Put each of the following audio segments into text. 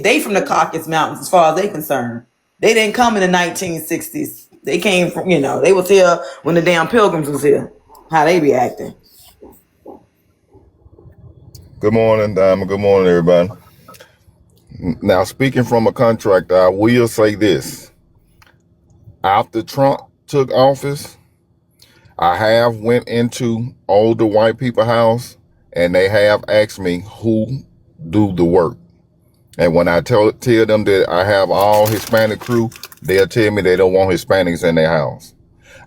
They from the Caucasus Mountains as far as they concerned. They didn't come in the 1960s. They came from, they was here when the damn Pilgrims was here. How they be acting. Good morning, Diamond. Good morning, everybody. Now, speaking from a contractor, I will say this. After Trump took office, I have went into older white people's house, and they have asked me who do the work. And when I tell them that I have all Hispanic crew, they'll tell me they don't want Hispanics in their house.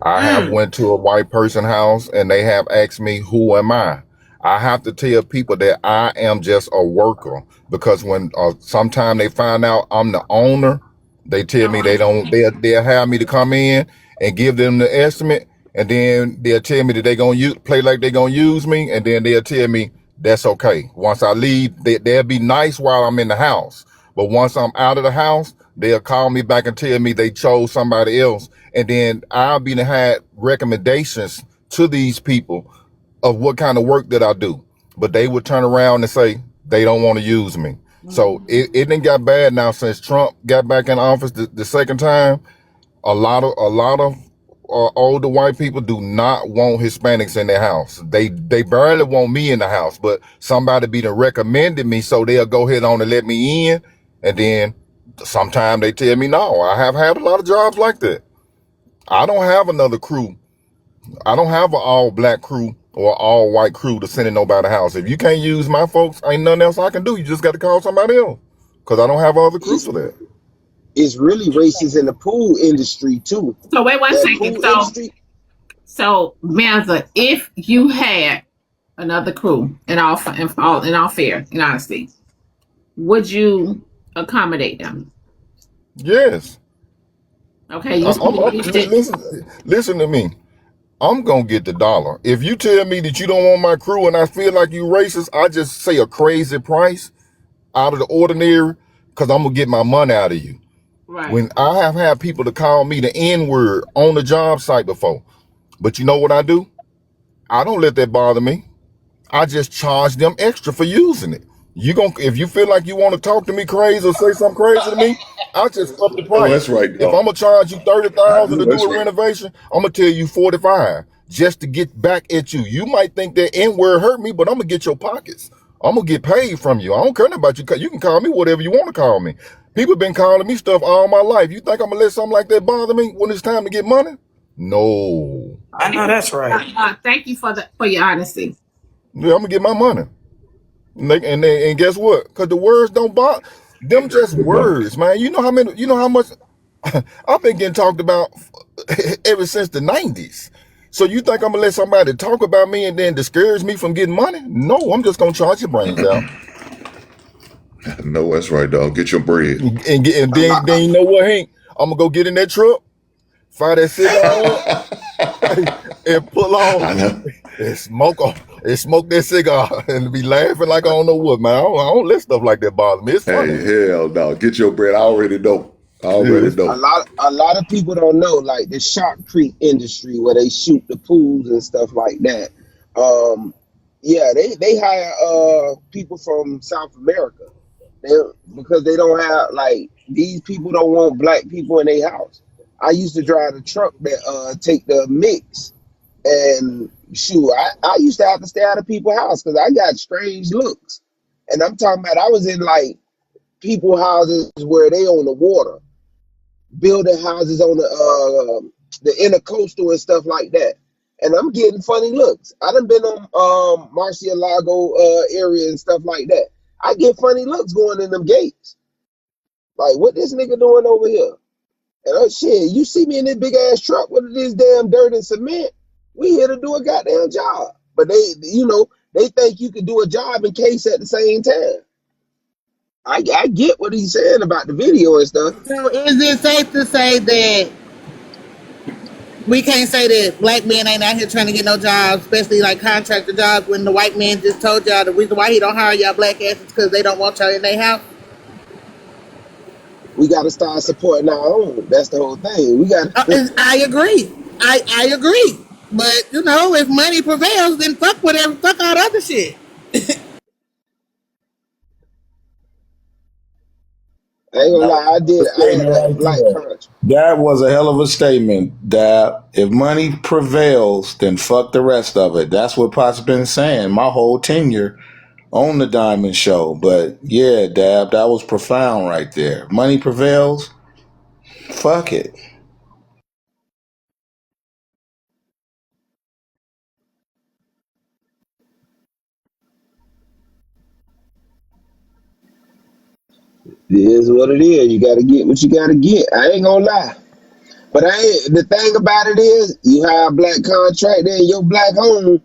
I have went to a white person house, and they have asked me, who am I? I have to tell people that I am just a worker, because when sometime they find out I'm the owner, they tell me they'll have me to come in and give them the estimate, and then they'll tell me that they're gonna play like they're gonna use me, and then they'll tell me that's okay. Once I leave, they'll be nice while I'm in the house, but once I'm out of the house, they'll call me back and tell me they chose somebody else, and then I'll be had recommendations to these people of what kind of work that I do, but they would turn around and say they don't want to use me. So it didn't got bad now since Trump got back in office the second time. A lot of older white people do not want Hispanics in their house. They barely want me in the house, but somebody be recommended me, so they'll go ahead on and let me in. And then sometimes they tell me no. I have had a lot of jobs like that. I don't have another crew. I don't have an all black crew or all white crew to send in nobody's house. If you can't use my folks, ain't nothing else I can do. You just got to call somebody else, because I don't have other crews for that. It's really racist in the pool industry too. So wait 1 second. So Manza, if you had another crew, in all fair, in honesty, would you accommodate them? Yes. Okay. Listen to me. I'm gonna get the dollar. If you tell me that you don't want my crew and I feel like you racist, I just say a crazy price out of the ordinary, because I'm gonna get my money out of you. Right. When I have had people to call me the N-word on the job site before, but you know what I do? I don't let that bother me. I just charge them extra for using it. If you feel like you want to talk to me crazy or say something crazy to me, I just up the price. Oh, that's right. If I'm gonna charge you $30,000 to do a renovation, I'm gonna tell you $45 just to get back at you. You might think that N-word hurt me, but I'm gonna get your pockets. I'm gonna get paid from you. I don't care about you. You can call me whatever you want to call me. People been calling me stuff all my life. You think I'm gonna let something like that bother me when it's time to get money? No. I know that's right. Thank you for your honesty. Yeah, I'm gonna get my money. And guess what? Because the words don't bother them, just words, man. You know how much I've been getting talked about ever since the 90s. So you think I'm gonna let somebody talk about me and then discourage me from getting money? No, I'm just gonna charge your brains out. No, that's right, dog. Get your bread. And then you know what, Hank? I'm gonna go get in that truck, fire that cigar up, and pull on. I know. And smoke that cigar and be laughing like I don't know what, man. I don't let stuff like that bother me. It's funny. Hey, hell no. Get your bread. I already know. A lot of people don't know, like the Shark Creek industry where they shoot the pools and stuff like that. Yeah, they hire people from South America. Because they don't have, like, these people don't want black people in their house. I used to drive the truck that take the mix, and shoot, I used to have to stay out of people's house because I got strange looks. And I'm talking about I was in like people houses where they on the water, building houses on the intercoastal and stuff like that. And I'm getting funny looks. I done been on Murcielago area and stuff like that. I get funny looks going in them gates. Like, what this nigga doing over here? And shit, you see me in this big ass truck with this damn dirt and cement. We here to do a goddamn job. But they think you can do a job in case at the same time. I get what he's saying about the video and stuff. So is it safe to say that we can't say that black men ain't out here trying to get no jobs, especially like contractor jobs, when the white man just told y'all the reason why he don't hire y'all black asses because they don't want y'all in their house? We got to start supporting our own. That's the whole thing. We got. I agree. I agree. But if money prevails, then fuck whatever. Fuck all the other shit. I ain't gonna lie, The I had statement that right black there. contract. That was a hell of a statement, Dab. If money prevails, then fuck the rest of it. That's what Pot's been saying my whole tenure on the Diamond Show. But yeah, Dab, that was profound right there. Money prevails, fuck it. It is what it is. You gotta get what you gotta get. I ain't gonna lie. But I ain't the thing about it is you hire a black contractor in your black home,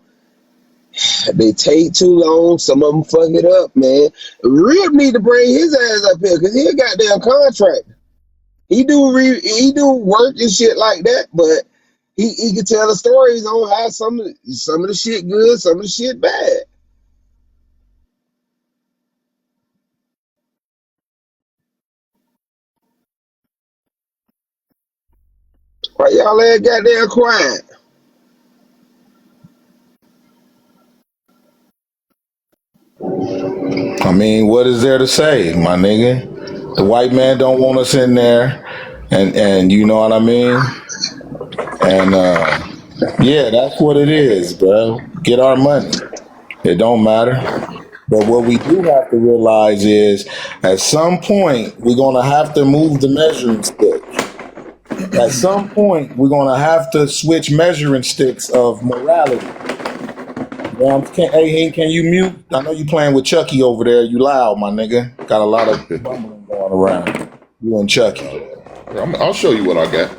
they take too long. Some of them fuck it up, man. Rib need to bring his ass up here because he a goddamn contractor. He do work and shit like that, but he can tell the stories on how some of the shit good, some of the shit bad. Why y'all ain't goddamn quiet? I mean, what is there to say, my nigga? The white man don't want us in there, and you know what I mean? And yeah, that's what it is, bro. Get our money. It don't matter. But what we do have to realize is at some point we're gonna have to move the measuring stick. At some point we're gonna have to switch measuring sticks of morality. Hey, Hank, can you mute? I know you playing with Chucky over there. You loud, my nigga. Got a lot of bumbling going around. You and Chucky. I'll show you what I got.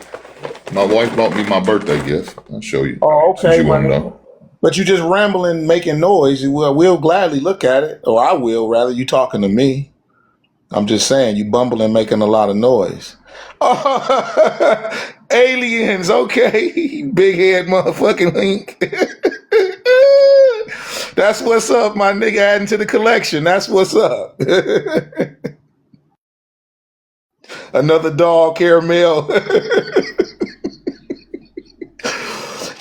My wife bought me my birthday gift. I'll show you. Oh, Since okay, you my want to nigga. know. But you just rambling, making noise. We'll gladly look at it, or I will rather. You talking to me? I'm just saying, you bumbling, making a lot of noise. Oh, aliens, okay, big head motherfucking link. That's what's up, my nigga. Adding to the collection. That's what's up. Another dog, caramel.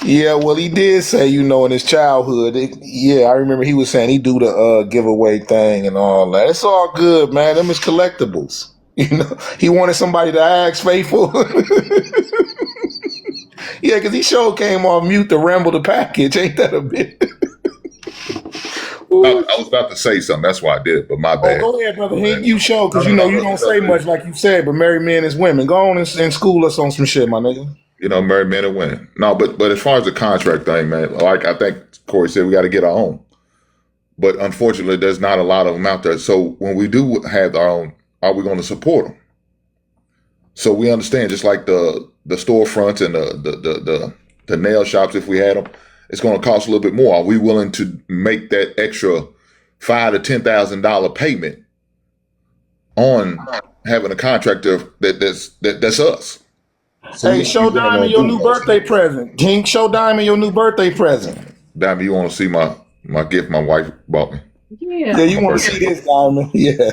Yeah, well, he did say, in his childhood. Yeah, I remember he was saying he do the giveaway thing and all that. It's all good, man. Them is collectibles. He wanted somebody to ask faithful. Yeah, because he sure came off mute to ramble the package. Ain't that a bit? I was about to say something. That's why I did, but my Oh, bad. go ahead, brother Hank. You show, because No, you don't say much like you said, but married men is women. Go on and school us on some shit, my nigga. Married men and women. No, but as far as the contract thing, man, like I think Corey said, we got to get our own. But unfortunately, there's not a lot of them out there. So when we do have our own, are we going to support them? So we understand, just like the storefronts and the nail shops, if we had them, it's going to cost a little bit more. Are we willing to make that extra $5,000 to $10,000 payment on having a contractor that's us? So Hey, show Diamond your new birthday present. King, show Diamond your new birthday present. Diamond, you want to see my gift my wife bought me? Yeah. Yeah, you want to see this, Diamond? Yeah.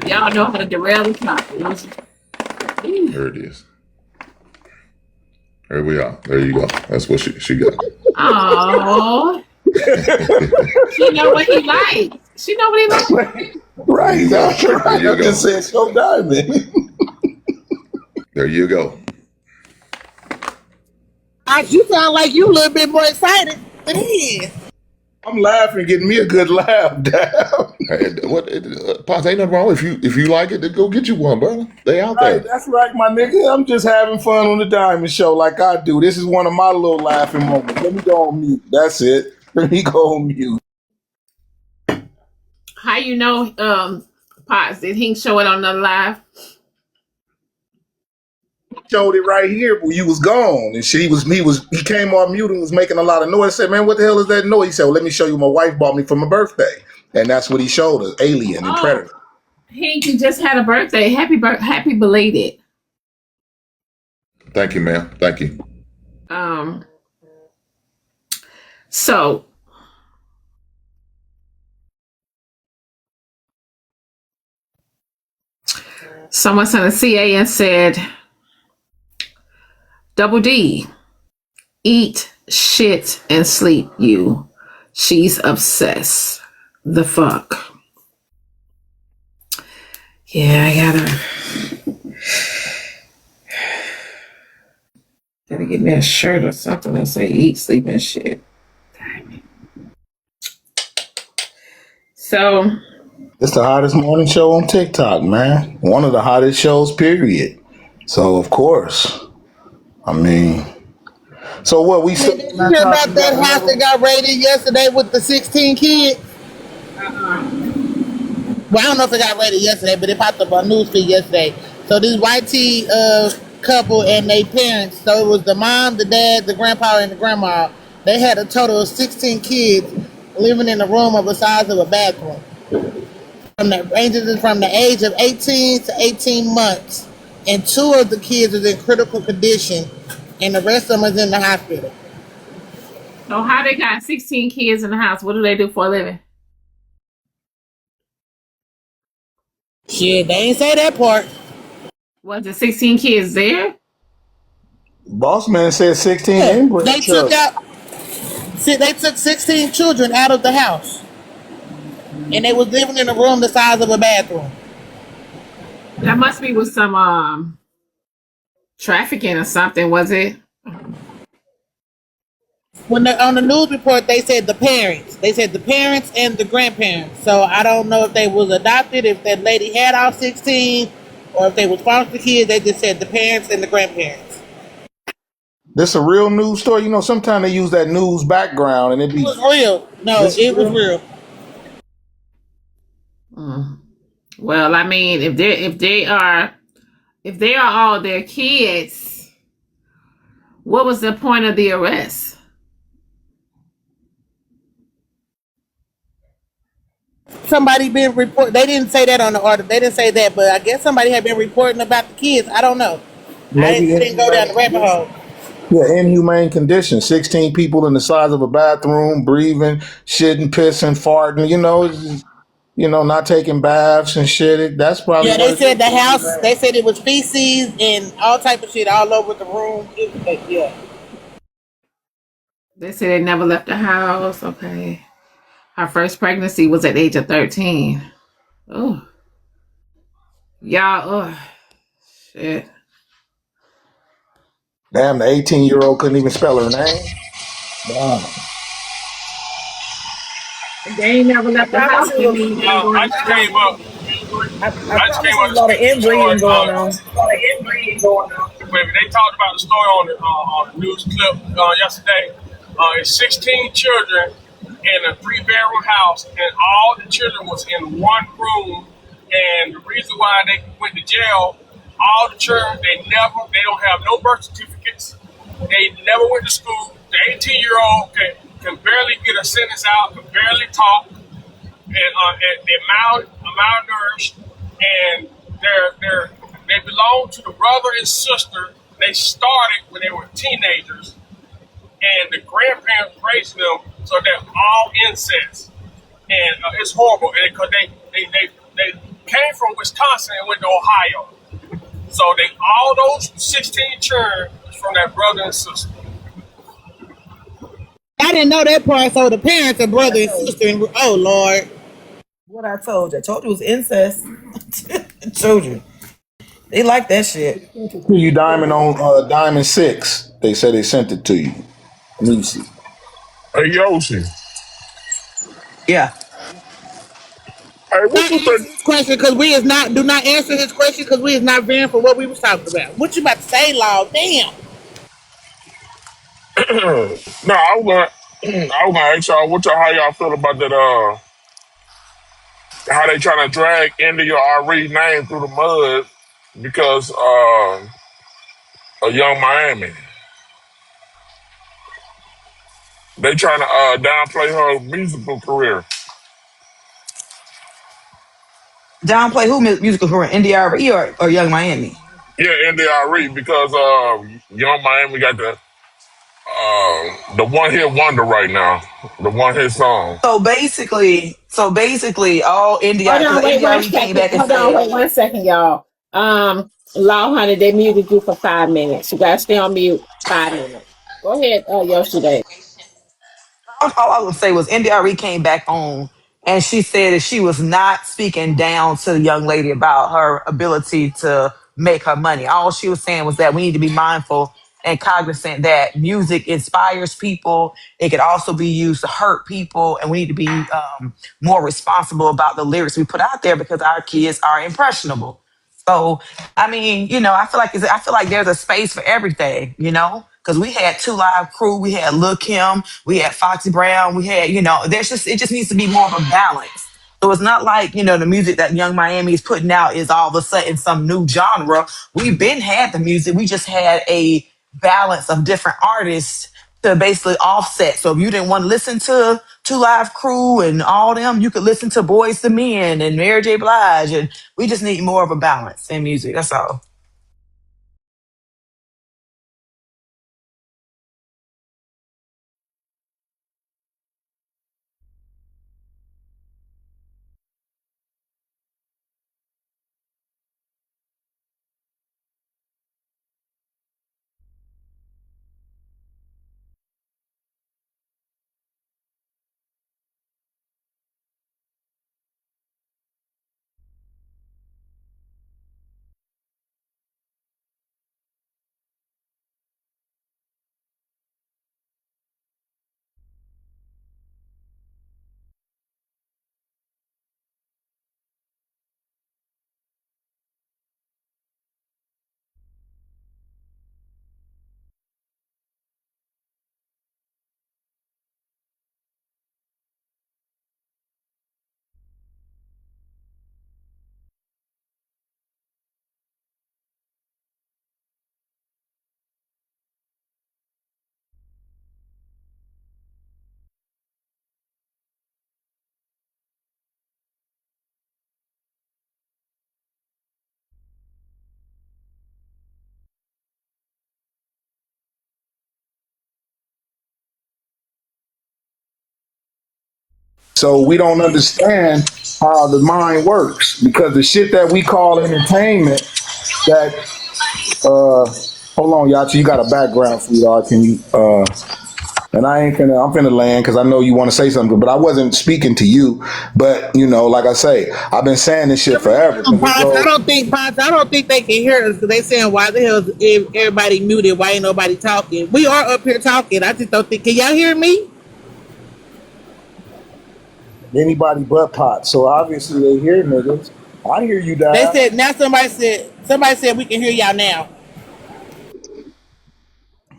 Y'all know how to derail the topic. There it is. There we are. There you go. That's what she got. Oh, she know what he likes. She know what he likes. Right. That's right. I just said show Diamond. There you go. You sound like you a little bit more excited than he is. I'm laughing, getting me a good laugh, Dab. Pops, ain't nothing wrong if you like it, then go get you one, brother. They out there. That's right, my nigga. I'm just having fun on the Diamond Show like I do. This is one of my little laughing moments. Let me go on mute. That's it. Let me go on mute. How you know, Pots, did he show it on the live? Showed it right here, but you was gone, and he came on mute and was making a lot of noise. I said, "Man, what the hell is that noise?" He said, "Well, let me show you. My wife bought me for my birthday," and that's what he showed us: Alien and Predator. He just had a birthday. Happy belated. Thank you, ma'am. Thank you. So someone sent a CA and said, Double D, eat, shit, and sleep, you. She's obsessed. The fuck. Yeah, I gotta get me a shirt or something that say eat, sleep, and shit. So It's the hottest morning show on TikTok, man. One of the hottest shows, period. So of course, I mean, so what we Did still on you that hear topic? about You got that house another that one? got raided yesterday with the 16 kids? Well, I don't know if it got raided yesterday, but it popped up on newsfeed yesterday. So this white tea couple and their parents. So it was the mom, the dad, the grandpa, and the grandma. They had a total of 16 kids living in a room of the size of a bathroom. From the ranges from the age of 18 to 18 months, and two of the kids is in critical condition, and the rest of them is in the hospital. so how they got 16 kids in the house? What do they do for a living? Shit, they ain't say that part. Was the 16 kids there? Boss man said 16 Yeah, inbred children. they took 16 children out of the house, and they was living in a room the size of a bathroom. That must be with some trafficking or something, was it? When on the news report, they said the parents. They said the parents and the grandparents. So I don't know if they was adopted, if that lady had all 16, or if they was foster kids. They just said the parents and the grandparents. This a real news story. You know, sometimes they use that news background and it It was be real. No, this is it was real. real. Mm. Well, I mean, if they are all their kids, what was the point of the arrest? Somebody been report. They didn't say that on the order. They didn't say that, but I guess somebody had been reporting about the kids. I don't know. Maybe I didn't go down the inhumane rabbit condition. hole. Yeah, inhumane condition. 16 people in the size of a bathroom, breathing, shitting, pissing, farting. Not taking baths and shit. That's probably Yeah, what they it said is. the house. They Inhumane. said it was feces and all type of shit all over the room. Yeah. They say they never left the house. Okay. Her first pregnancy was at the age of 13. Oh, y'all, oh, shit. Damn, the 18-year-old couldn't even spell her name. Wow. They ain't never I left the promise house. it That was. means they ain't going I to just came school. up. I I just came promise up there's to a lot of speak to the story. inbreeding going on. But they talked about the story on the news clip yesterday. It's 16 children in a three-bedroom house, and all the children was in one room. And the reason why they went to jail, all the children they don't have no birth certificates. They never went to school. The 18-year-old can barely get a sentence out, can barely talk, and they're malnourished, and they belong to the brother and sister. They started when they were teenagers, and the grandparents raised them, so they're all incest, and it's horrible. Because they came from Wisconsin and went to Ohio, so they all those 16 children is from that brother and sister. I didn't know that part. So the parents are What I brother and told you. sister. And oh Lord, What I told you. I told you it was incest. Children. They like that shit. To you, Diamond on Diamond 6. They said they sent it to you. Let me see. Hey Yoshi, Yeah. hey, not what you answer think? his question because we is not. Do not answer his question because we is not veering for what we was talking about. What you about to say, Law? Damn. No, I was gonna, I was gonna ask y'all how y'all feel about that. How they trying to drag India Ari name through the mud because of Young Miami. They trying to downplay her musical career. Downplay who musical career? NDRE or Young Miami? Yeah, India Ari because Young Miami got the one hit wonder right now, the one hit song. So basically, all Hold NDR because on, wait one NDRE came second. back and Hold on, said, wait 1 second, y'all. Law Honey, they muted you for 5 minutes. You gotta stay on mute 5 minutes. Go ahead, Yoshi Day. all I would say was NDRE came back on and she said that she was not speaking down to the young lady about her ability to make her money. All she was saying was that we need to be mindful and cognizant that music inspires people. It could also be used to hurt people, and we need to be more responsible about the lyrics we put out there because our kids are impressionable. So, I mean, I feel like there's a space for everything, because we had Two Live Crew, we had Lil Kim, we had Foxy Brown, we had, it just needs to be more of a balance. So it's not like, the music that Young Miami is putting out is all of a sudden some new genre. We've been had the music. We just had a balance of different artists to basically offset. So if you didn't want to listen to Two Live Crew and all them, you could listen to Boys to Men and Mary J. Blige. And we just need more of a balance in music. That's all. So we don't understand how the mind works because the shit that we call entertainment that hold on, Yachi, you got a background, sweetheart. Can you and I'm finna land because I know you want to say something, but I wasn't speaking to you. But like I say, I've been saying this shit forever. Pops, I don't think they can hear us because they saying why the hell is everybody muted? Why ain't nobody talking? We are up here talking. I just don't think. Can y'all hear me? Anybody but Pot. So obviously they hear niggas. I hear you, They Dad. said now. Somebody said we can hear y'all now.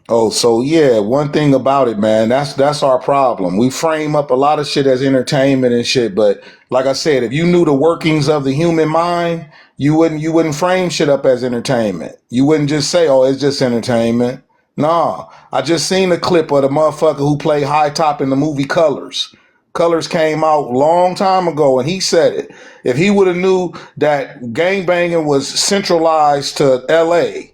Oh, so yeah, one thing about it, man, that's our problem. We frame up a lot of shit as entertainment and shit, but like I said, if you knew the workings of the human mind, you wouldn't frame shit up as entertainment. You wouldn't just say, "Oh, it's just entertainment." Nah, I just seen a clip of the motherfucker who played High Top in the movie Colors. Colors came out long time ago, and he said it. If he would have knew that gangbanging was centralized to L.A.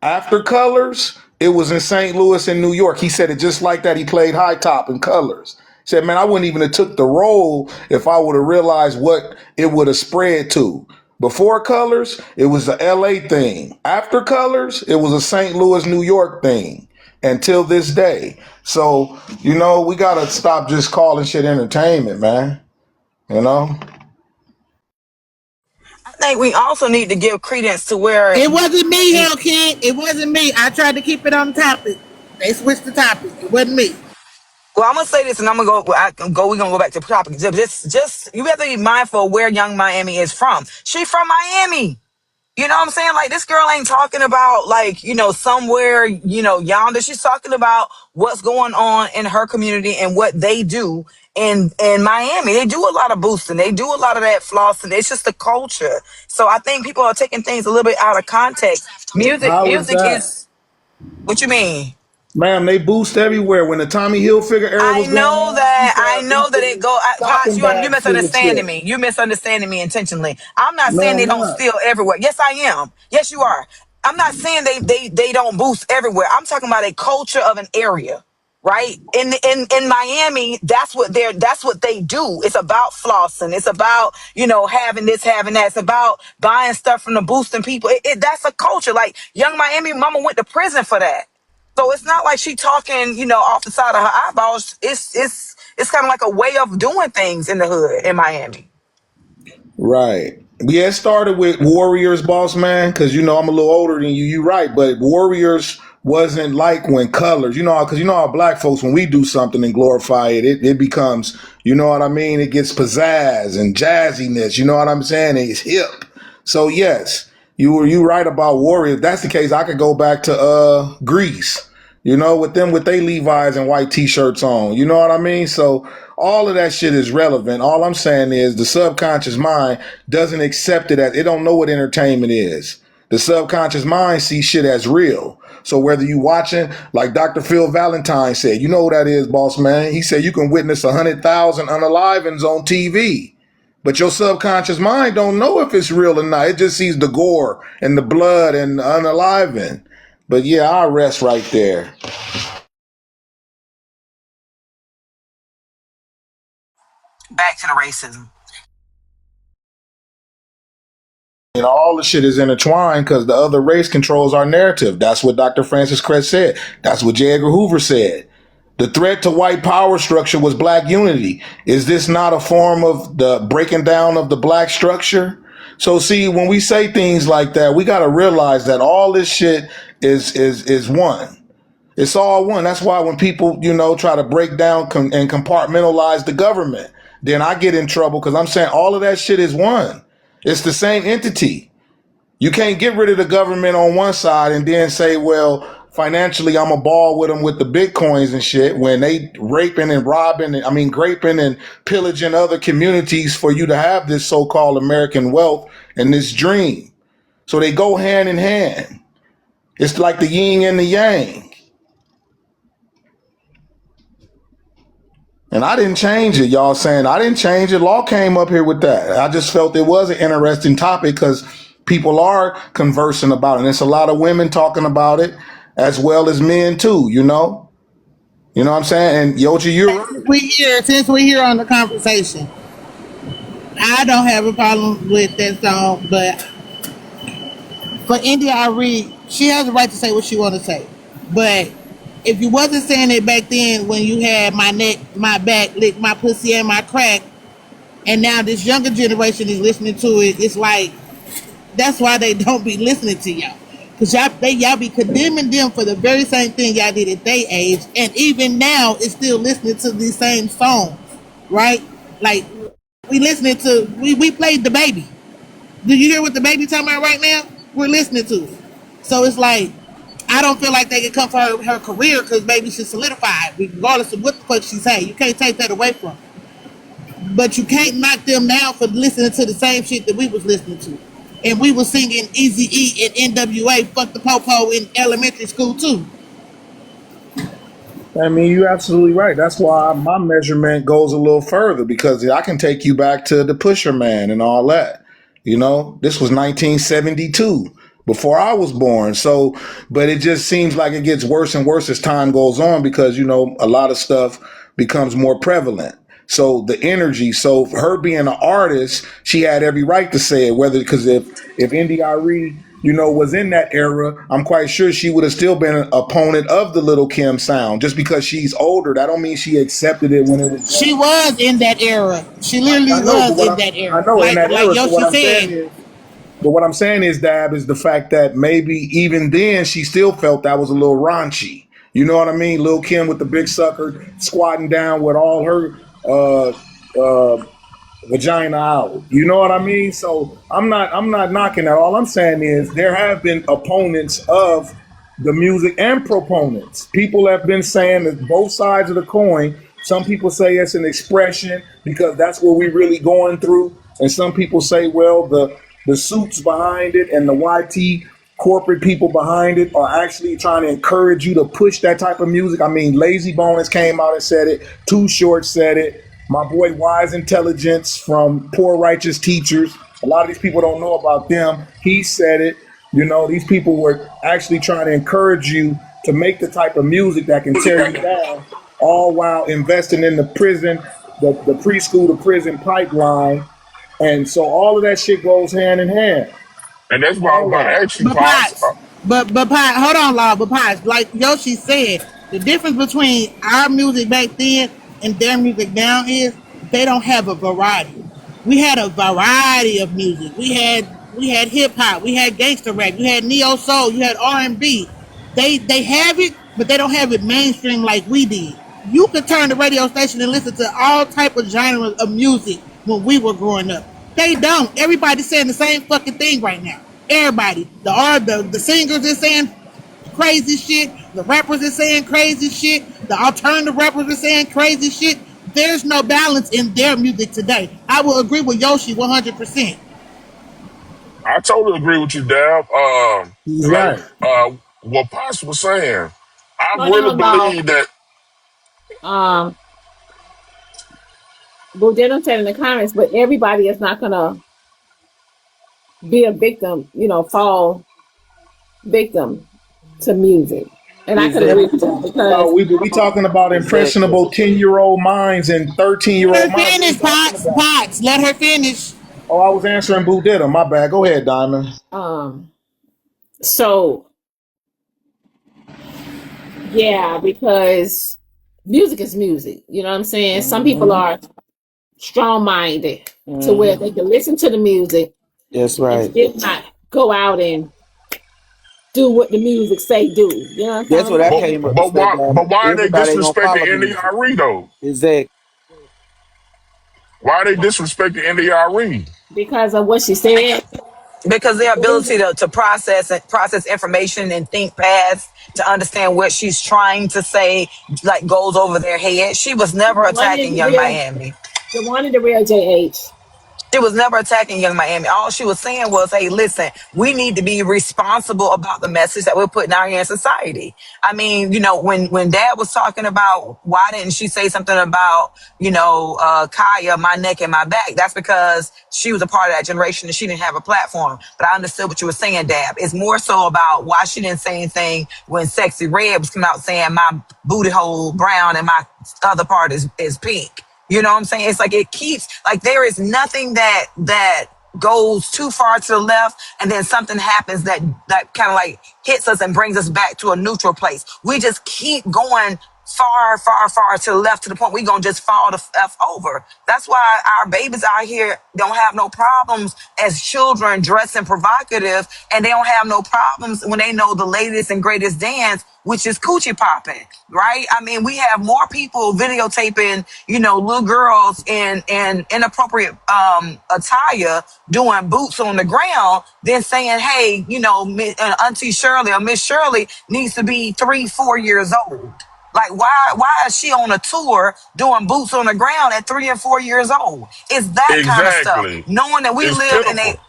After Colors, it was in St. Louis and New York. He said it just like that. He played High Top in Colors. He said, man, I wouldn't even have took the role if I would have realized what it would have spread to. Before Colors, it was the LA thing. After Colors, it was a St. Louis, New York thing until this day. So, we got to stop just calling shit entertainment, man. You know? I think we also need to give credence to where. It wasn't me, Hell King. It wasn't me. I tried to keep it on topic. They switched the topic. It wasn't me. Well, I'm gonna say this, and I'm gonna go. We're gonna go back to the topic. Just you have to be mindful of where Young Miami is from. She from Miami. You know what I'm saying? Like, this girl ain't talking about, like, somewhere, yonder. She's talking about what's going on in her community and what they do in Miami. They do a lot of boosting. They do a lot of that flossing. It's just the culture. So I think people are taking things a little bit out of context. Music, How is music that? is, what you mean? Man, they boost everywhere. When the Tommy Hilfiger era was going on, people I had know that it go. Pops, shopping you bags full of misunderstanding shit. me. You misunderstanding me intentionally. I'm not No, saying I'm they don't not. steal everywhere. Yes, I am. Yes, you are. I'm not saying they don't boost everywhere. I'm talking about a culture of an area, right? In Miami, that's what they do. It's about flossing. It's about having this, having that. It's about buying stuff from the boosting people. That's a culture. Like, Young Miami, Mama went to prison for that. So it's not like she talking, off the side of her eyeballs. It's kind of like a way of doing things in the hood in Miami. Right. Yeah, it started with Warriors, boss man, because I'm a little older than you. You right, but Warriors wasn't like when Colors, because how black folks, when we do something and glorify it, it becomes, you know what I mean? It gets pizzazz and jazziness. You know what I'm saying? It's hip. So yes, you right about Warriors. If that's the case, I could go back to Greece. With them with they Levi's and white t-shirts on. You know what I mean? So all of that shit is relevant. All I'm saying is the subconscious mind doesn't accept it as it don't know what entertainment is. The subconscious mind sees shit as real. So whether you watching, like Dr. Phil Valentine said, you know what that is, boss man? He said you can witness 100,000 unalivings on TV. But your subconscious mind don't know if it's real or not. It just sees the gore and the blood and the unaliving. But yeah, I'll rest right there. Back to the racism. And all the shit is intertwined because the other race controls our narrative. That's what Dr. Francis Cress said. That's what J. Edgar Hoover said. The threat to white power structure was black unity. Is this not a form of the breaking down of the black structure? So see, when we say things like that, we got to realize that all this shit is one. It's all one. That's why when people, try to break down and compartmentalize the government, then I get in trouble because I'm saying all of that shit is one. It's the same entity. You can't get rid of the government on one side and then say, well, financially, I'm a ball with them with the bitcoins and shit when they raping and graping and pillaging other communities for you to have this so-called American wealth and this dream. So they go hand in hand. It's like the yin and the yang. And I didn't change it, y'all saying I didn't change it. Law came up here with that. I just felt it was an interesting topic because people are conversing about it. And it's a lot of women talking about it as well as men too, You know what I'm saying? And Yoji, you're right. Since we're here on the conversation, I don't have a problem with that song, but for India Ari, she has the right to say what she want to say. But if you wasn't saying it back then when you had my neck, my back, lick my pussy and my crack, and now this younger generation is listening to it, it's like, that's why they don't be listening to y'all. Because y'all be condemning them for the very same thing y'all did at their age, and even now it's still listening to these same songs, right? Like, we played The Baby. Do you hear what The Baby talking about right now? We're listening to it. So it's like, I don't feel like they can come for her career because Baby should solidify, regardless of what the fuck she say. You can't take that away from her. But you can't knock them down for listening to the same shit that we was listening to. And we was singing Eazy-E and NWA, Fuck the Popo in elementary school too. I mean, you're absolutely right. That's why my measurement goes a little further because I can take you back to the Pusher Man and all that. This was 1972 before I was born. So, but it just seems like it gets worse and worse as time goes on because, a lot of stuff becomes more prevalent. So the energy, so her being an artist, she had every right to say it, because if Indy Ari, was in that era, I'm quite sure she would have still been an opponent of the Little Kim sound. Just because she's older, that don't mean she accepted it when it was. She was in that era. She literally was in that era. I know, in that era. Yoshi said. But what I'm saying is, Dab, is the fact that maybe even then she still felt that was a little raunchy. You know what I mean? Lil' Kim with the big sucker squatting down with all her vagina out. You know what I mean? So I'm not knocking that. All I'm saying is there have been opponents of the music and proponents. People have been saying that both sides of the coin. Some people say it's an expression because that's what we're really going through. And some people say, well, the suits behind it and the YT corporate people behind it are actually trying to encourage you to push that type of music. I mean, Lazy Bones came out and said it. Too Short said it. My boy Wise Intelligence from Poor Righteous Teachers. A lot of these people don't know about them. He said it. These people were actually trying to encourage you to make the type of music that can tear you down, all while investing in the prison, the preschool to prison pipeline. And so all of that shit goes hand in hand. And that's what I was going to ask you, Pops. But Pie, hold on, Law. But Pie, like Yoshi said, the difference between our music back then and their music now is they don't have a variety. We had a variety of music. We had hip hop, we had gangster rap, you had neo soul, you had R&B. They have it, but they don't have it mainstream like we did. You could turn the radio station and listen to all type of genres of music when we were growing up. They don't. Everybody's saying the same fucking thing right now. Everybody, the singers is saying crazy shit. The rappers are saying crazy shit. The alternative rappers are saying crazy shit. There's no balance in their music today. I will agree with Yoshi 100%. I totally agree with you, Dab. He's Like right. what Pops was saying, I Hold really on, Law. believe that. Um, Baw'dhead said in the comments, but everybody is not gonna be a victim, fall victim to music. And I could agree Exactly. with that About because we talking about Exactly. impressionable 10-year-old minds and 13-year-old Let her minds. What we finish, talking Potts. about? Potts. Let her finish. Oh, I was answering Boo Diddle. My bad. Go ahead, Diamond. um so yeah, because music is music. You know what I'm saying? Some people Mm-hmm. are strong minded to where Mm-hmm. they can listen to the music That's and right. still not go out and do what the music say do. You know what I'm That's talking what I about? came up to say, But Diamond. why are they Everybody ain't gonna follow disrespecting music. NDRE though? Exactly. Why are they disrespecting NDRE? Because of what she said. Because their The reason ability to process information and think fast to understand what she's trying to say, like, goes over their head. She was never the one in attacking the Young real Miami. the one in the real JH. She was never attacking Young Miami. All she was saying was, hey, listen, we need to be responsible about the message that we're putting out here in society. I mean, when Dad was talking about why didn't she say something about, Kaya, my neck and my back, that's because she was a part of that generation and she didn't have a platform. But I understood what you were saying, Dab. It's more so about why she didn't say anything when Sexy Red was coming out saying my booty hole brown and my other part is pink. You know what I'm saying? It's like it keeps like there is nothing that goes too far to the left and then something happens that kind of like hits us and brings us back to a neutral place. We just keep going far to the left to the point we gonna just fall the F over. That's why our babies out here don't have no problems as children dressing provocative, and they don't have no problems when they know the latest and greatest dance, which is coochie popping, right? I mean, we have more people videotaping, little girls in inappropriate attire doing boots on the ground than saying, hey, Auntie Shirley or Miss Shirley needs to be 3-4 years old. Like, why is she on a tour doing boots on the ground at 3 and 4 years old? It's that kind of stuff. Exactly. Knowing that we It's live in a pitiful.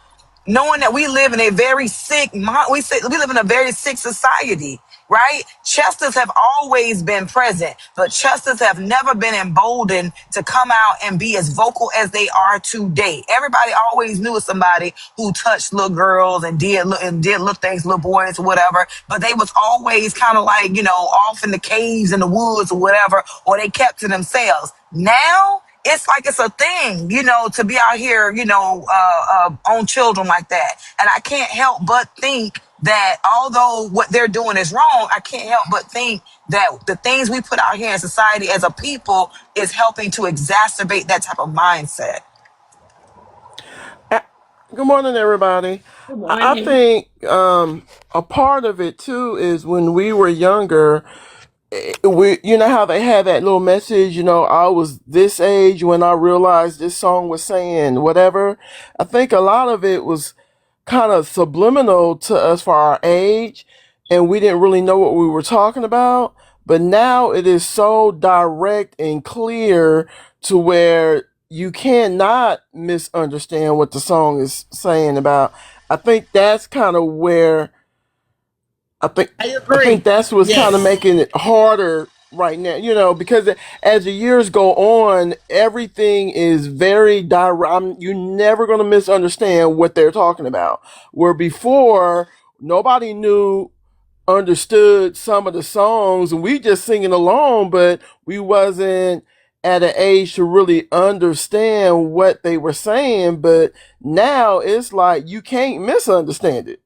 very sick, we live in a very sick society, right? Chesters have always been present, but Chesters have never been emboldened to come out and be as vocal as they are today. Everybody always knew somebody who touched little girls and did little things, little boys or whatever, but they was always kind of like, off in the caves in the woods or whatever, or they kept to themselves. Now, it's like it's a thing, to be out here, on children like that. And I can't help but think that although what they're doing is wrong, I can't help but think that the things we put out here in society as a people is helping to exacerbate that type of mindset. Uh, Good morning, everybody. Good I morning. think a part of it too is when we were younger. You know how they had that little message. I was this age when I realized this song was saying whatever. I think a lot of it was kind of subliminal to us for our age, and we didn't really know what we were talking about. But now it is so direct and clear to where you cannot misunderstand what the song is saying about. I think that's kind of where I think I I think agree. that's what's kind of Yes. making it harder right now, because as the years go on, everything is very direct. You're never going to misunderstand what they're talking about. Where before, nobody understood some of the songs, and we just singing along, but we wasn't at an age to really understand what they were saying. But now it's like you can't misunderstand it.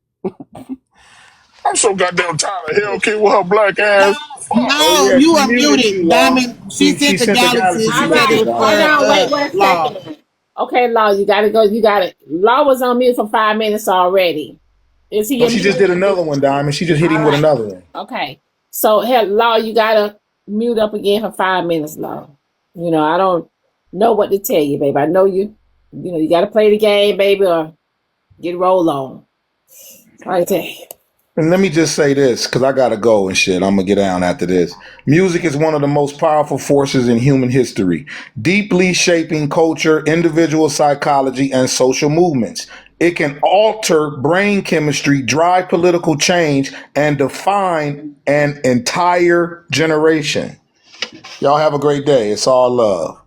I'm so goddamn tired of Hell Kid with her black No, ass. Fuck. Oh no, yeah, you she are muted you, muted. Law. Diamond, she She sent the sent the galaxy. galaxy She All said it message, right, was Law. hold on, wait for one Law. second. Okay, Law, you gotta go. You got it. Law was on mute for 5 minutes already. Is he No, your she just mute? did another one, Diamond. She just hit All him with right. another one. Okay. So, hell, Law, you gotta mute up again for 5 minutes, Law. You know, I don't know what to tell you, baby. I know you. You know, you gotta play the game, baby, or get roll on. Right there. And let me just say this, because I gotta go and shit. I'm gonna get down after this. Music is one of the most powerful forces in human history, deeply shaping culture, individual psychology, and social movements. It can alter brain chemistry, drive political change, and define an entire generation. Y'all have a great day. It's all love.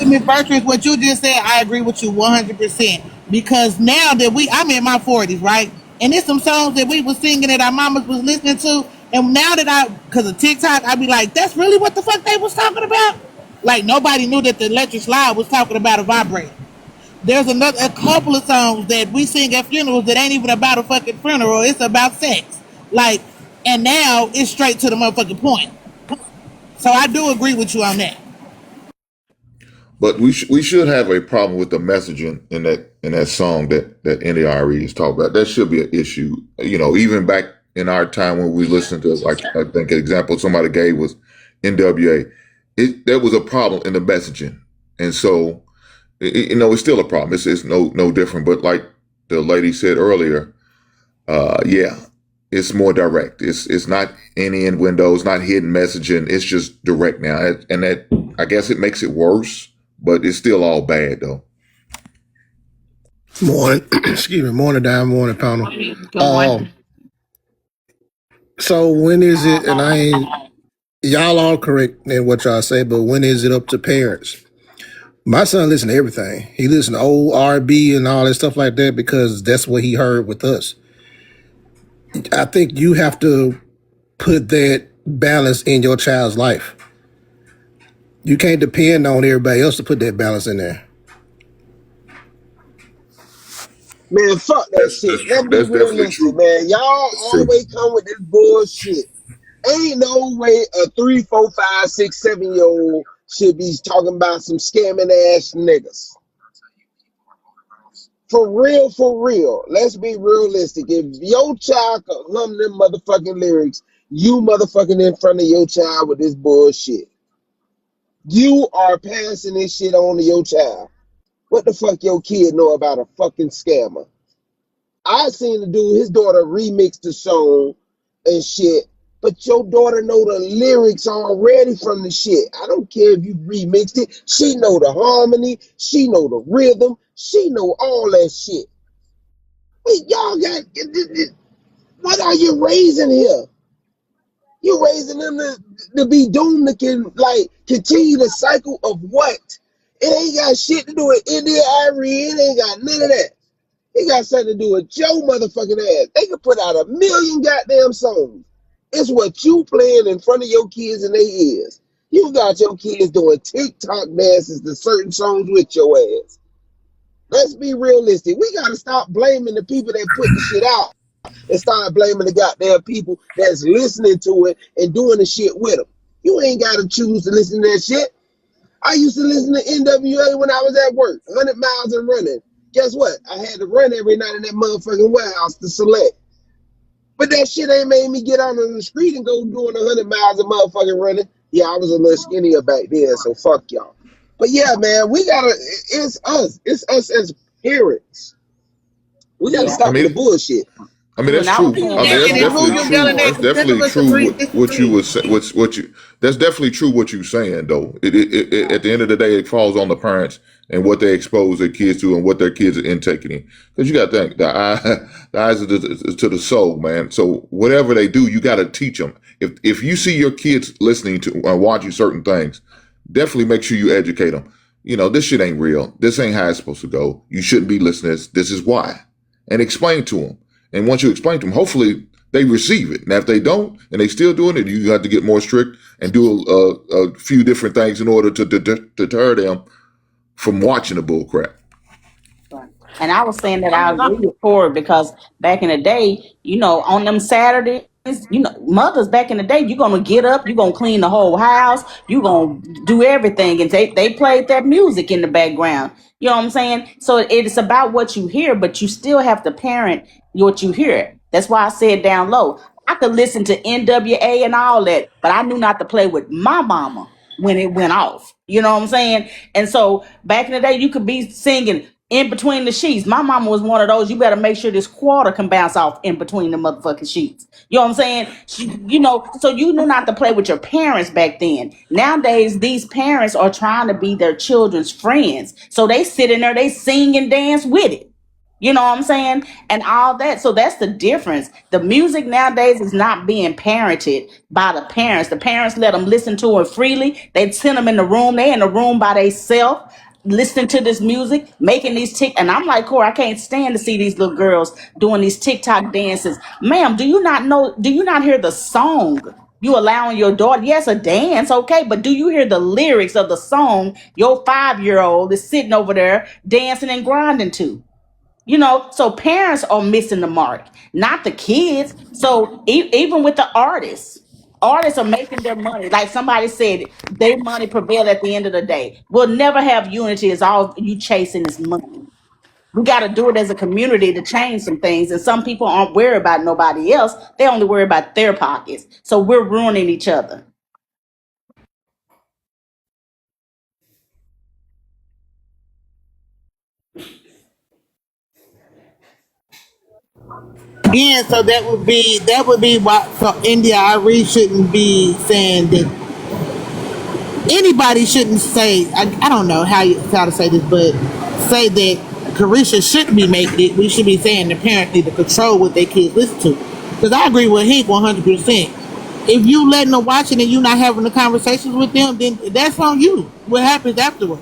Miss Bertrand, what you just said, I agree with you 100%. Because now that I'm in my 40s, right? And there's some songs that we was singing that our mamas was listening to. And now that because of TikTok, I be like, that's really what the fuck they was talking about? Like, nobody knew that the electric slide was talking about a vibrator. There's a couple of songs that we sing at funerals that ain't even about a fucking funeral. It's about sex. Like, and now it's straight to the motherfucking point. So I do agree with you on that. But we should have a problem with the messaging in that song that NARE is talking about. That should be an issue. You know, even back in our time when we listened to, like, I think an example somebody gave was NWA. There was a problem in the messaging, and so you know, it's still a problem. It's no different. But like the lady said earlier, yeah, it's more direct. It's not any innuendos, not hidden messaging. It's just direct now, and that, I guess, it makes it worse. But it's still all bad though. Morning, excuse me, morning, down, morning, panel. Good morning. So when is it? And I ain't y'all all correct in what y'all say, but when is it up to parents? My son listen to everything. He listen to old R&B and all that stuff like that because that's what he heard with us. I think you have to put that balance in your child's life. You can't depend on everybody else to put that balance in there. Man, fuck that That's shit. true. Let's be That's definitely realistic, true. man. Y'all That's true. always come with this bullshit. Ain't no way a 3, 4, 5, 6, 7 year old should be talking about some scamming ass niggas. For real, for real. Let's be realistic. If your child could hum them motherfucking lyrics, you motherfucking in front of your child with this bullshit. You are passing this shit on to your child. What the fuck your kid know about a fucking scammer? I seen the dude, his daughter remixed the song and shit, but your daughter know the lyrics already from the shit. I don't care if you remixed it. She know the harmony. She know the rhythm. She know all that shit. Wait, y'all got, what are you raising here? You raising them to be doomed to continue the cycle of what? It ain't got shit to do with India Irie. It ain't got none of that. It got something to do with Joe motherfucking ass. They could put out 1,000,000 goddamn songs. It's what you playing in front of your kids in their ears. You got your kids doing TikTok dances to certain songs with your ass. Let's be realistic. We gotta stop blaming the people that put the shit out and start blaming the goddamn people that's listening to it and doing the shit with them. You ain't gotta choose to listen to that shit. I used to listen to NWA when I was at work, 100 miles and running. Guess what? I had to run every night in that motherfucking warehouse to select. But that shit ain't made me get out on the street and go doing 100 miles of motherfucking running. Yeah, I was a little skinnier back then, so fuck y'all. But yeah, man, it's us. It's us as parents. We gotta Yeah. I stop with the mean, bullshit. When that's I was true. I mean, saying that's And that, who definitely you true. yelling at? That's The definitely gentleman's true. What you 363. was what you. That's definitely true. What you saying though. At the end of the day, it falls on the parents and what they expose their kids to and what their kids are intaking in. Because you got to think the eyes are to the soul, man. So whatever they do, you got to teach them. If you see your kids listening to or watching certain things, definitely make sure you educate them. You know, this shit ain't real. This ain't how it's supposed to go. You shouldn't be listening to this. This is why. And explain to them. And once you explain to them, hopefully they receive it. Now, if they don't and they still doing it, you have to get more strict and do a few different things in order to deter them from watching the bull crap. And I was saying that I I mean, agree with Corey because back in the day, on them Saturdays, mothers back in the day, you're gonna get up, you're gonna clean the whole house, you're gonna do everything, and they played that music in the background. You know what I'm saying? So it's about what you hear, but you still have to parent what you hear. That's why I said down low. I could listen to NWA and all that, but I knew not to play with my mama when it went off. You know what I'm saying? And so back in the day, you could be singing in between the sheets. My mama was one of those. You better make sure this quarter can bounce off in between the motherfucking sheets. You know what I'm saying? So you knew not to play with your parents back then. Nowadays, these parents are trying to be their children's friends. So they sit in there, they sing and dance with it. You know what I'm saying? And all that. So that's the difference. The music nowadays is not being parented by the parents. The parents let them listen to it freely. They send them in the room. They in the room by themselves, listening to this music, making these tick. And I'm like, Corey, I can't stand to see these little girls doing these TikTok dances. Ma'am, do you not know? Do you not hear the song? You allowing your daughter, yes, a dance, okay, but do you hear the lyrics of the song your 5-year-old is sitting over there dancing and grinding to? So parents are missing the mark, not the kids. So even with the artists are making their money. Like somebody said, their money prevail at the end of the day. We'll never have unity as all you chasing is money. We got to do it as a community to change some things. And some people aren't worried about nobody else. They only worry about their pockets. So we're ruining each other. Again, so that would be why. So India Ari shouldn't be saying that anybody shouldn't say. I don't know how to say this, but say that Carisha shouldn't be making it. We should be saying the parents need to control what their kids listen to. Because I agree with Hank 100%. If you letting them watch it and you not having the conversations with them, then that's on you. What happens afterward?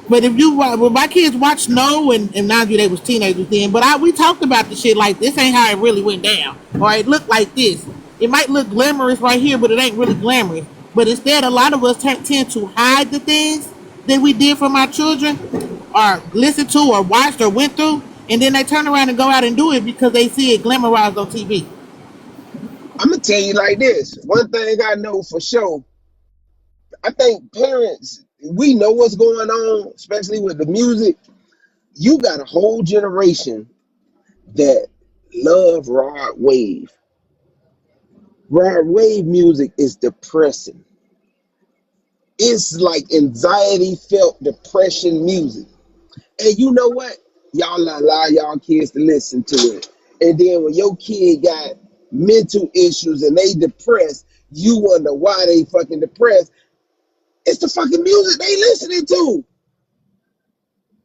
But if you, when my kids watch No, and mind you, they was teenagers then, but we talked about the shit like this ain't how it really went down, or it looked like this. It might look glamorous right here, but it ain't really glamorous. But instead, a lot of us tend to hide the things that we did from our children, or listened to, or watched, or went through, and then they turn around and go out and do it because they see it glamorized on TV. I'm gonna tell you like this. One thing I know for sure, I think parents, we know what's going on, especially with the music. You got a whole generation that love rod wave. Rod wave music is depressing. It's like anxiety felt depression music. And you know what? Y'all allow y'all kids to listen to it. And then when your kid got mental issues and they depressed, you wonder why they fucking depressed. It's the fucking music they listening to.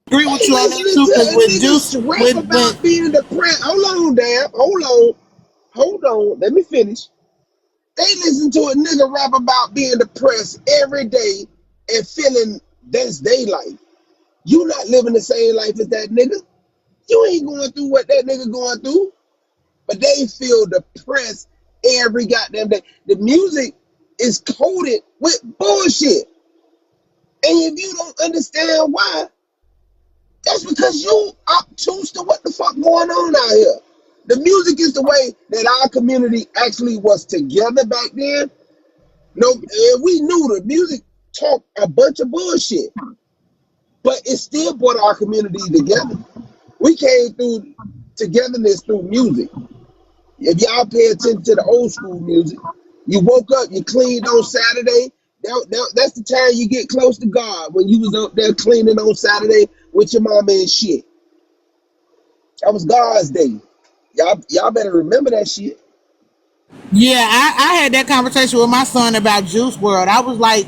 Agree with They you on that listening too, to because with Juice, niggas rap when about being depressed. Hold on, damn. Hold on. Let me finish. They listen to a nigga rap about being depressed every day and feeling that's their life. You not living the same life as that nigga. You ain't going through what that nigga going through. But they feel depressed every goddamn day. The music is coated with bullshit. And if you don't understand why, that's because you obtuse to what the fuck going on out here. The music is the way that our community actually was together back then. No, we knew the music talked a bunch of bullshit, but it still brought our community together. We came through togetherness through music. If y'all pay attention to the old school music, you woke up, you cleaned on Saturday. That's the time you get close to God, when you was up there cleaning on Saturday with your mama and shit. That was God's day. Y'all better remember that shit. yeah, I had that conversation with my son about Juice World. I was like,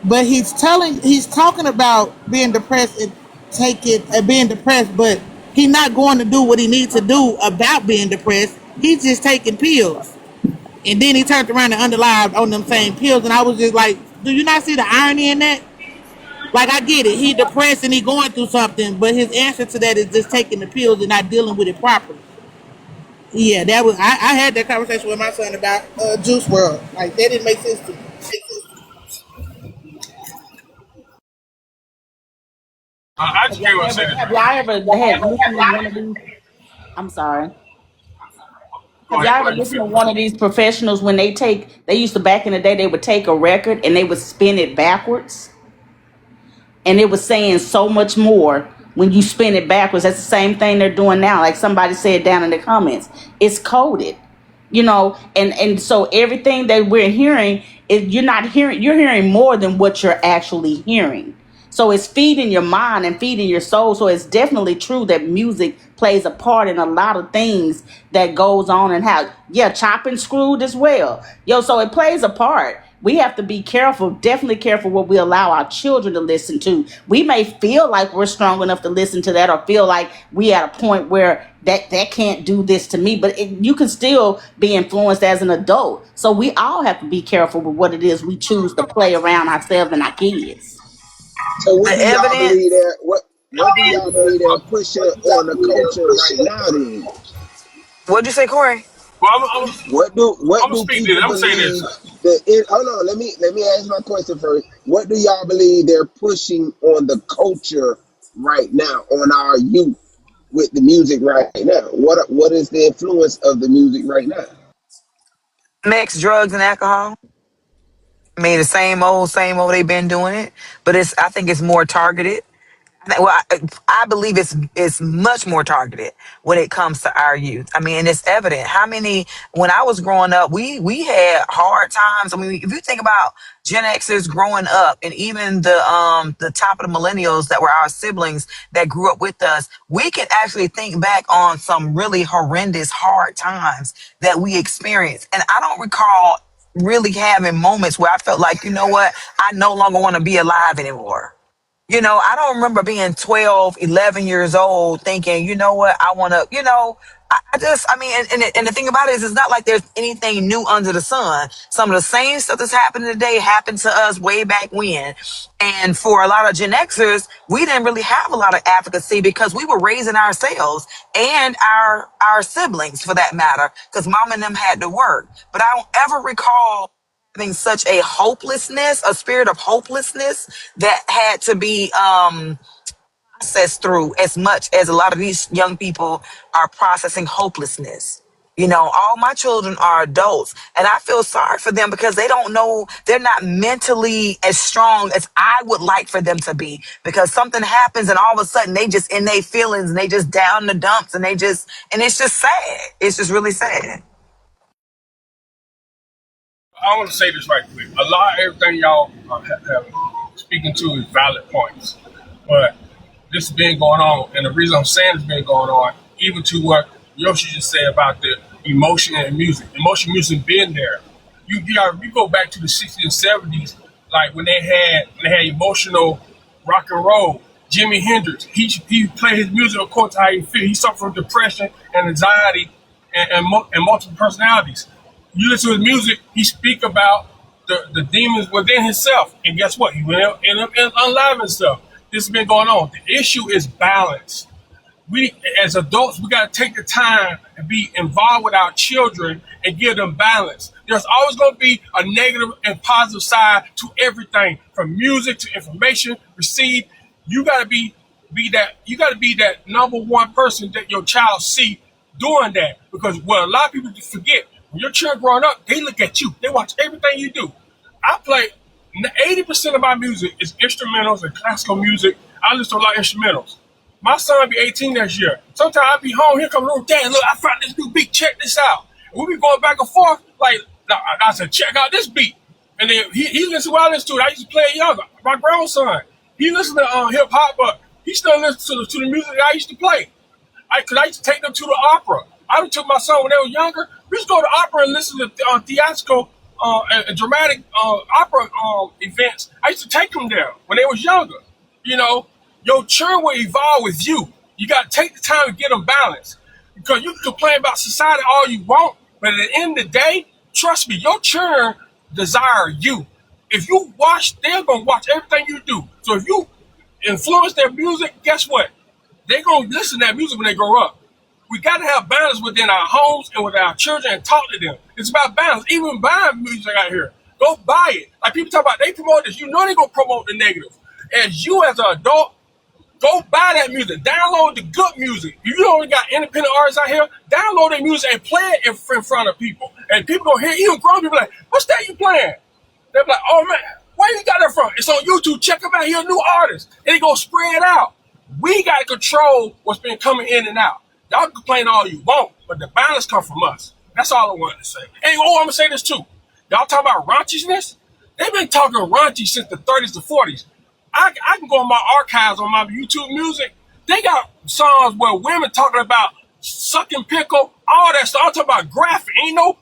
but he's talking about being depressed and being depressed, but he's not going to do what he needs to do about being depressed. He's just taking pills. And then he turned around and underlined on them same pills. And I was just like, do you not see the irony in that? Like, I get it. He depressed and he going through something, but his answer to that is just taking the pills and not dealing with it properly. Yeah, I had that conversation with my son about Juice World. Like, that didn't make sense to me. I Have just y'all came to say ever this have right y'all quick. ever had listened to one of these? I'm sorry. Go Have ahead, y'all go ever ahead. You listened to feel one of these professionals when they used to back in the day, they would take a record and they would spin it backwards? And it was saying so much more when you spin it backwards. That's the same thing they're doing now. Like somebody said down in the comments, it's coded, and so everything that we're hearing is you're hearing more than what you're actually hearing. So it's feeding your mind and feeding your soul. So it's definitely true that music plays a part in a lot of things that goes on and how, yeah, chopping screwed as well. So it plays a part. We have to be careful, definitely careful what we allow our children to listen to. We may feel like we're strong enough to listen to that or feel like we at a point where that can't do this to me, but you can still be influenced as an adult. So we all have to be careful with what it is we choose to play around ourselves and our kids. So what The do y'all believe evidence. that what do y'all believe they're pushing on the culture right now then? What'd you say, Corey? well, What I'm gonna do speak this. people I'm gonna say this. believe that hold on, let me ask my question first. What do y'all believe they're pushing on the culture right now, on our youth with the music right now? What is the influence of the music right now? Mix drugs and alcohol. I mean, the same old. They've been doing it, but I think it's more targeted. Well, I believe it's much more targeted when it comes to our youth. I mean, and it's evident. How many? When I was growing up, we had hard times. I mean, if you think about Gen Xers growing up, and even the top of the millennials that were our siblings that grew up with us, we can actually think back on some really horrendous hard times that we experienced. And I don't recall really having moments where I felt like, you know what, I no longer want to be alive anymore. I don't remember being 12, 11 years old thinking, you know what, I want to, I mean, and the thing about it is, it's not like there's anything new under the sun. Some of the same stuff that's happening today happened to us way back when. And for a lot of Gen Xers, we didn't really have a lot of advocacy because we were raising ourselves and our siblings for that matter, because mom and them had to work. But I don't ever recall having such a hopelessness, a spirit of hopelessness that had to be processed through as much as a lot of these young people are processing hopelessness. All my children are adults, and I feel sorry for them because they don't know, they're not mentally as strong as I would like for them to be, because something happens and all of a sudden they just in their feelings and they just down the dumps and and it's just sad. It's just really sad. I want to say this right quick. A lot of everything y'all have speaking to is valid points, but this has been going on, and the reason I'm saying it's been going on, even to what Yoshi just said about the emotion and music. Emotion music been there. You go back to the 60s and 70s, like when they had emotional rock and roll. Jimi Hendrix, he played his music according to how he feel. He suffered from depression and anxiety and multiple personalities. You listen to his music, he speak about the demons within himself. And guess what? He went out and unalive himself. This has been going on. The issue is balance. We, as adults, we got to take the time and be involved with our children and give them balance. There's always going to be a negative and positive side to everything, from music to information received. You got to be that. You got to be that number one person that your child see doing that. Because what a lot of people forget, when your children growing up, they look at you. They watch everything you do. I play 80% of my music is instrumentals and classical music. I listen to a lot of instrumentals. My son will be 18 next year. Sometimes I'll be home, here come little dad, look, I found this new beat, check this out. And we'll be going back and forth, like, I said, check out this beat. And then he listens to what I listen to. I used to play it younger. My grandson, he listens to hip hop, but he still listens to the music I used to play. Cause I used to take them to the opera. I took my son when they were younger. We used to go to opera and listen to theatrical and dramatic opera events. I used to take them there when they was younger. You know, your children will evolve with you. You got to take the time to get them balanced. Because you can complain about society all you want, but at the end of the day, trust me, your children desire you. If you watch, they're going to watch everything you do. So if you influence their music, guess what? They're going to listen to that music when they grow up. We got to have balance within our homes and with our children and talk to them. It's about balance. Even buying music out here, go buy it. Like people talk about, they promote this. You know they're going to promote the negative. As you as an adult, Go buy that music. Download the good music. If you only got independent artists out here, download their music and play it in front of people. And people gonna hear, even grown people like, what's that you playing? They're like, oh man, where you got that from? It's on YouTube. Check them out. He a new artist. And they gonna spread out. We gotta control what's been coming in and out. Y'all can complain all you want, but the balance come from us. That's all I wanted to say. And I'm gonna say this too. Y'all talk about raunchiness? They've been talking raunchy since the 30s to 40s. I can go in my archives on my YouTube music. They got songs where women talking about sucking pickle, all that stuff. I'm talking about graphic. Ain't no,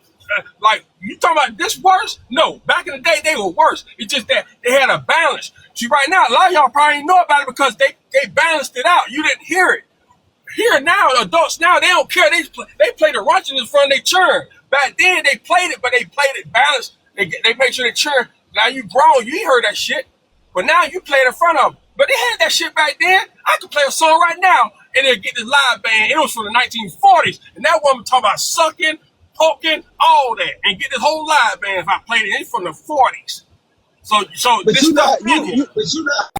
like, you talking about this worse? No. Back in the day, they were worse. It's just that they had a balance. See, right now, a lot of y'all probably didn't know about it because they balanced it out. You didn't hear it. Here now, adults now, they don't care. They play the raunchiness in front of their churn. Back then, they played it, but they played it balanced. They make sure they churn. Now you grown, you ain't heard that shit. But now you play it in front of them. But they had that shit back then. I could play a song right now and they'll get this live band. It was from the 1940s. And that woman talking about sucking, poking, all that. And get this whole live band if I played it. It's from the 40s. So But this stuff in here.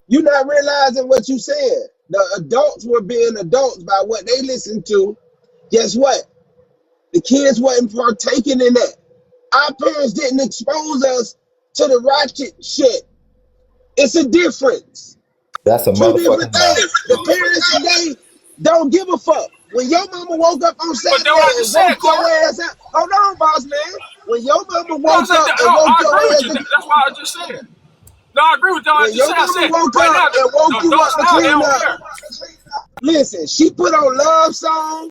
you're not realizing what you said. The adults were being adults by what they listened to. Guess what? The kids wasn't partaking in that. Our parents didn't expose us to the ratchet shit. It's a difference. That's a Two different motherfucking lie. things. The parents today don't give a fuck. When your mama woke up on Saturday But I and just said, woke your Corey. ass up, hold on, boss man. When your mama No, I woke said up that, and woke I your agree with ass you. up, That's why I just said. No, I agree with you. I when just your said. I mama said woke right up now, and woke the you up adults to now, they clean don't up, care. listen, she put on love songs.